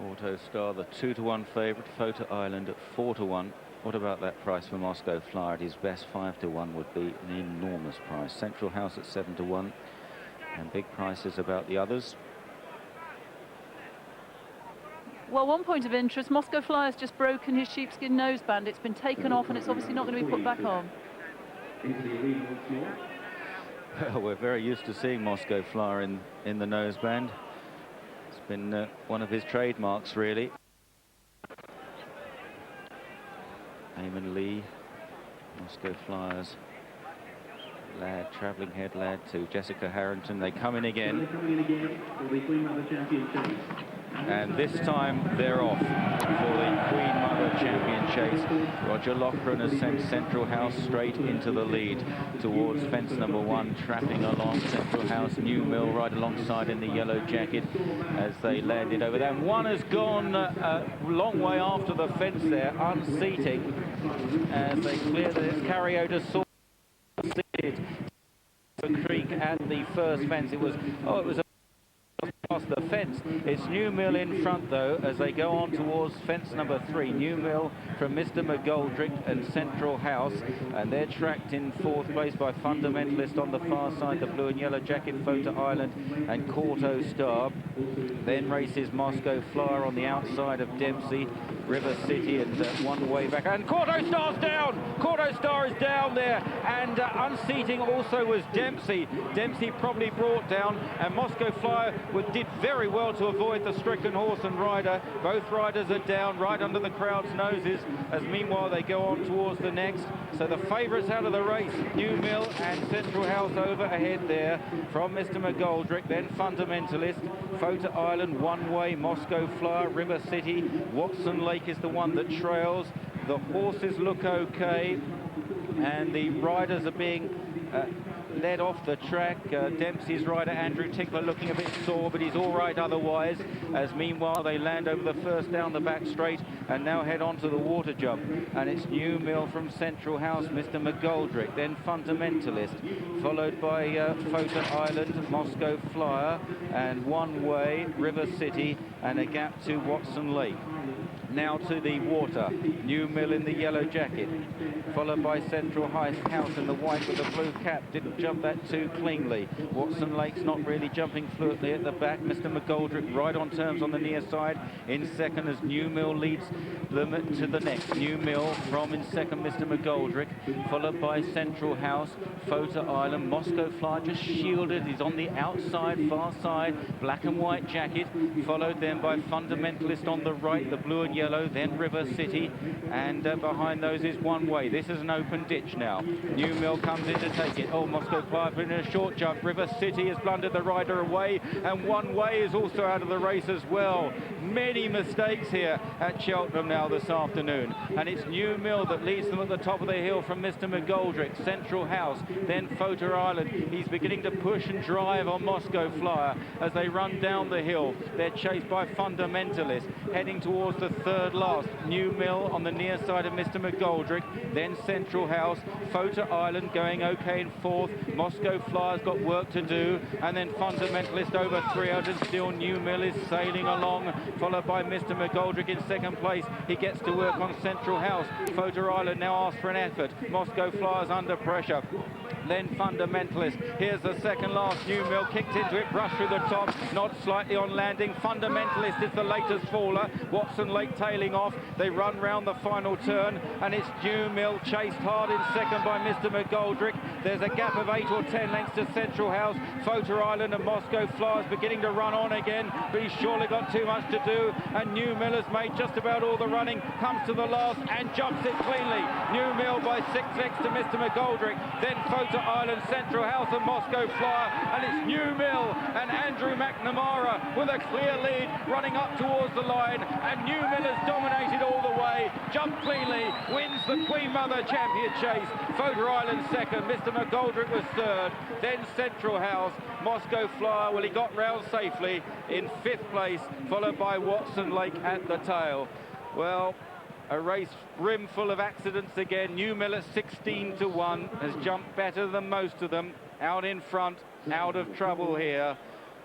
Auto Star, the 2-to-1 favourite. Fota Island at 4-to-1. What about that price for Moscow Flyer at his best? 5-to-1 would be an enormous price. Central House at 7-to-1, and big prices about the others. Well, one point of interest, Moscow Flyer's just broken his sheepskin noseband. It's been taken off and it's obviously not going to be put back on. Well, we're very used to seeing Moscow Flyer in the noseband. It's been one of his trademarks, really. Eamon Lee, Moscow Flyers lad, travelling head lad to Jessica Harrington. They come in again. And this time they're off for the Queen Mother Champion Chase. Roger Loughran has sent Central House straight into the lead towards fence number 1, trapping along Central House. Newmill right alongside in the yellow jacket as they landed over there. And one has gone a long way after the fence there, unseating as they clear the Cariota Sword Creek at the first fence. It was past the fence. It's Newmill in front though as they go on towards fence number 3. Newmill from Mr. McGoldrick and Central House, and they're tracked in 4th place by Fundamentalist on the far side, the blue and yellow jacket, Fota Island and Auto Star. Then races Moscow Flyer on the outside of Dempsey, River City, and one way back, and Auto Star's down. Auto Star is down there, and unseating also was Dempsey. Dempsey probably brought down, and Moscow Flyer did very well to avoid the stricken horse and rider. Both riders are down right under the crowd's noses as meanwhile they go on towards the next. So the favourites out of the race, Newmill and Central House over ahead there from Mr. McGoldrick, then Fundamentalist, Fota Island one way, Moscow Flyer, River City, Watson Lake is the one that trails. The horses look okay and the riders are being led off the track. Dempsey's rider Andrew Tinkler looking a bit sore, but he's all right otherwise, as meanwhile they land over the first down the back straight and now head on to the water jump. And it's Newmill from Central House, Mr. McGoldrick, then Fundamentalist, followed by Fota Island, Moscow Flyer, and one way River City, and a gap to Watson Lake. Now to the water, Newmill in the yellow jacket, followed by Central House in the white with the blue cap. Didn't jump that too cleanly. Watson Lake's not really jumping fluently at the back. Mr. McGoldrick right on terms on the near side in second as Newmill leads them to the next. Newmill from in second, Mr. McGoldrick, followed by Central House, Fota Island, Moscow Flyer just shielded. He's on the outside, far side, black and white jacket, followed then by Fundamentalist on the right, the blue and yellow, then River City, and behind those is One Way. This is an open ditch now. Newmill comes in to take it. Oh, Moscow Flyer put in a short jump. River City has blundered the rider away, and One Way is also out of the race as well. Many mistakes here at Cheltenham now this afternoon, and it's Newmill that leads them at the top of the hill from Mr. McGoldrick, Central House, then Fota Island. He's beginning to push and drive on Moscow Flyer as they run down the hill. They're chased by Fundamentalist, heading towards the third last. Newmill on the near side of Mr. McGoldrick, then Central House, Fota Island going okay in fourth. Moscow Flyer's got work to do, and then Fundamentalist over 300. Still Newmill is sailing along, followed by Mr. McGoldrick in second place. He gets to work on Central House. Fota Island now asks for an effort. Moscow Flyer's under pressure. Then Fundamentalist. Here's the second last. Newmill kicked into it, brushed through the top, not slightly on landing. Fundamentalist is the latest faller. Watson Lake tailing off. They run round the final turn, and it's Newmill chased hard in second by Mr. McGoldrick. There's a gap of 8 or 10 lengths to Central House. Fota Island and Moscow Flyers beginning to run on again, but he's surely got too much to do, and Newmill has made just about all the running, comes to the last and jumps it cleanly. Newmill by 6 lengths to Mr. McGoldrick, then Fota Island, Central House and Moscow Flyer, and it's Newmill and Andrew McNamara with a clear lead running up towards the line, and Newmill has dominated all the way, jumped cleanly, wins the Queen Mother Champion Chase. Fota Island second, Mr. McGoldrick was third, then Central House, Moscow Flyer, well, he got round safely in 5th place, followed by Watson Lake at the tail. Well, a race brimful of accidents again. Newmill at 16-1 has jumped better than most of them. Out in front, out of trouble here.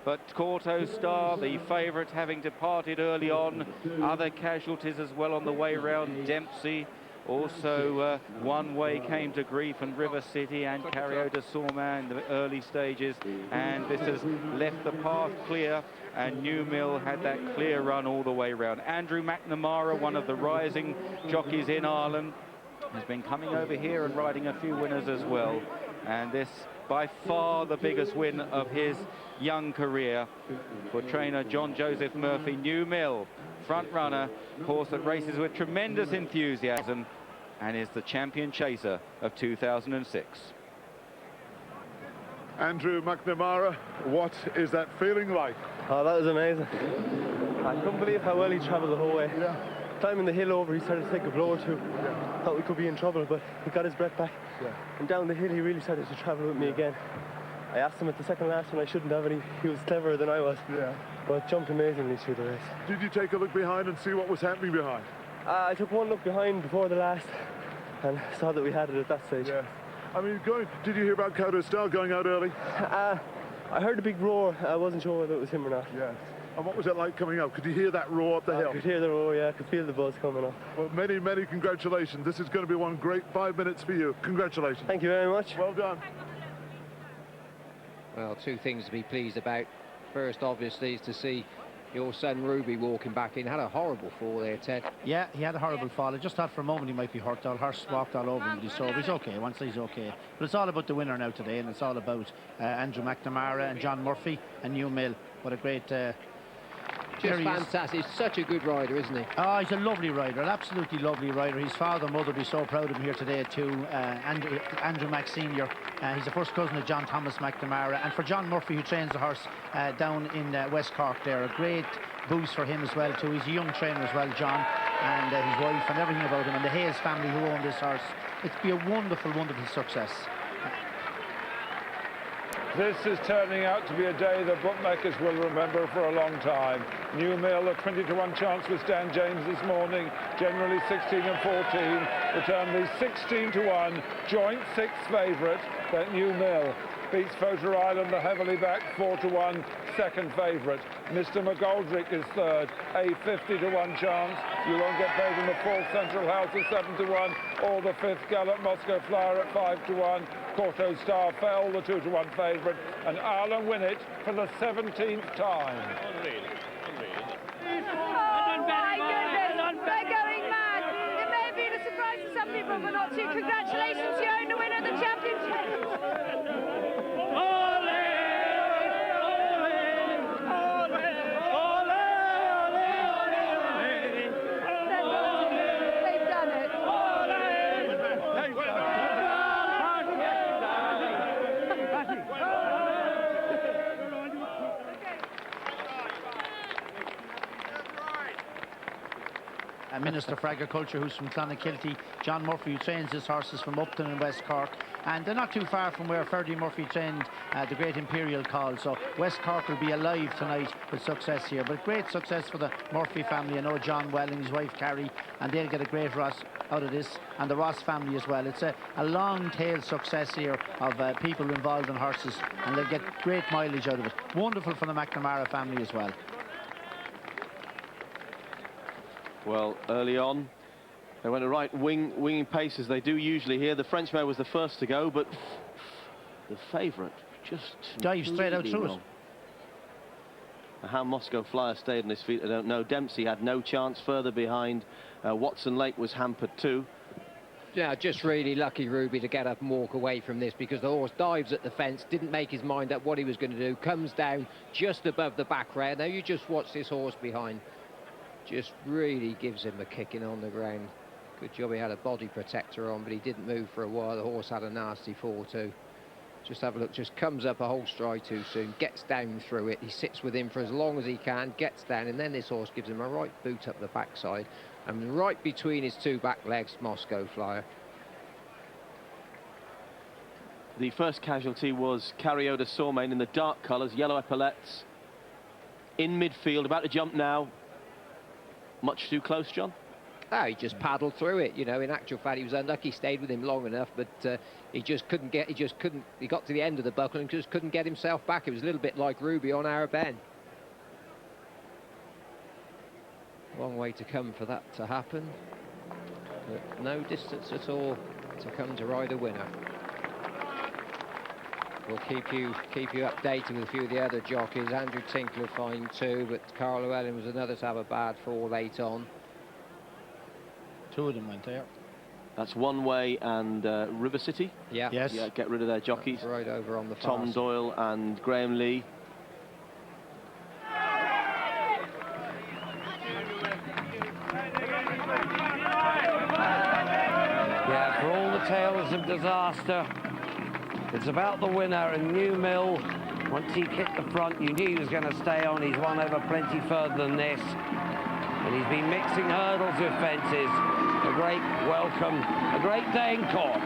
But Corto Star, the favourite, having departed early on. Other casualties as well on the way round. Dempsey also one way came to grief, and River City and Carrio de Sorman in the early stages. And this has left the path clear, and Newmill had that clear run all the way round. Andrew McNamara, one of the rising jockeys in Ireland, has been coming over here and riding a few winners as well. And this, by far, the biggest win of his young career for trainer John Joseph Murphy. Newmill, front runner, horse that races with tremendous enthusiasm and is the champion chaser of 2006. Andrew McNamara, what is that feeling like? Oh, that was amazing. I couldn't believe how well he travelled the whole way. Yeah. Climbing the hill over, he started to take a blow or two. Yeah. Thought we could be in trouble, but he got his breath back. Yeah. And down the hill, he really started to travel with me again. I asked him at the second last one I shouldn't have, and he was cleverer than I was. Yeah. But jumped amazingly through the race. Did you take a look behind and see what was happening behind? I took one look behind before the last and saw that we had it at that stage. Yeah. I mean, did you hear about Corto Star going out early? I heard a big roar. I wasn't sure whether it was him or not. Yeah. And what was it like coming up? Could you hear that roar up the hill? I could hear the roar, yeah. I could feel the buzz coming up. Well, many, many congratulations. This is going to be one great 5 minutes for you. Congratulations. Thank you very much. Well done. Well, two things to be pleased about. First, obviously, is to see your son Ruby walking back in. Had a horrible fall there, Ted. Yeah, he had a horrible fall. I just thought for a moment he might be hurt. The horse walked all over him, but he's okay. Once he's okay. But it's all about the winner now today, and it's all about Andrew McNamara and John Murphy and Newmill. What a great... Just fantastic. He's such a good rider, isn't he? Oh, he's a lovely rider, an absolutely lovely rider. His father and mother will be so proud of him here today too. Andrew Mac Senior. He's the first cousin of John Thomas McNamara. And for John Murphy, who trains the horse down in West Cork there, a great boost for him as well too. He's a young trainer as well, John, and his wife and everything about him, and the Hayes family who own this horse. It'd be a wonderful, wonderful success. This is turning out to be a day that bookmakers will remember for a long time. Newmill, a 20-to-1 chance with Stan James this morning, generally 16 and 14. Return the 16-to-1 joint sixth favourite, that Newmill beats Fota Island, the heavily backed 4-to-1 second favourite. Mr. McGoldrick is third, a 50-to-1 chance. You won't get paid in the fourth Central House at 7-to-1, or the fifth Gallop Moscow Flyer at 5-to-1. Corto Star fell, the 2-to-1 favourite, and Ireland win it for the 17th time. Oh my goodness, they're going mad. It may have been a surprise to some people, but not to you. Congratulations, you own the winner of the championship. They've done it. Minister for Agriculture, who's from Clonakilty, John Murphy, who trains his horses from Upton in West Cork, and they're not too far from where Ferdy Murphy trained the Great Imperial Call. So West Cork will be alive tonight with success here, but great success for the Murphy family. I know John well and his wife Carrie, and they'll get a great Ross out of this, and the Ross family as well. It's a long tail success here of people involved in horses, and they'll get great mileage out of it. Wonderful for the McNamara family as well. Well, early on, they went a right winging pace as they do usually here. The French mare was the first to go, but the favourite just dive straight out through wrong. How Moscow Flyer stayed on his feet, I don't know. Dempsey had no chance further behind. Watson Lake was hampered too. Yeah, just really lucky, Ruby, to get up and walk away from this, because the horse dives at the fence, didn't make his mind up what he was going to do, comes down just above the back rail. Now you just watch this horse behind. Just really gives him a kicking on the ground. Good job he had a body protector on, but he didn't move for a while. The horse had a nasty fall too. Just have a look, just comes up a whole stride too soon, gets down through it. He sits with him for as long as he can, gets down, and then this horse gives him a right boot up the backside, and right between his two back legs, Moscow Flyer. The first casualty was Carrio de Sorman in the dark colours, yellow epaulettes. In midfield, about to jump now. Much too close, John? No, he just paddled through it. You know, in actual fact, he was unlucky. Stayed with him long enough, but he got to the end of the buckle and just couldn't get himself back. It was a little bit like Ruby on Arab End. Long way to come for that to happen, but no distance at all to come to ride a winner. We'll keep you updated with a few of the other jockeys. Andrew Tinkler fine too, but Carl Llewellyn was another to have a bad fall late on. 2 of them went there. That's One Way and River City. Yeah. Yes. Yeah, get rid of their jockeys. Right over on the Tom far Doyle and Graham Lee. Yeah, for all the tales of disaster, it's about the winner. And Newmill, once he hit the front, you knew he was going to stay on. He's won over plenty further than this. And he's been mixing hurdles with fences. A great welcome, a great day in court.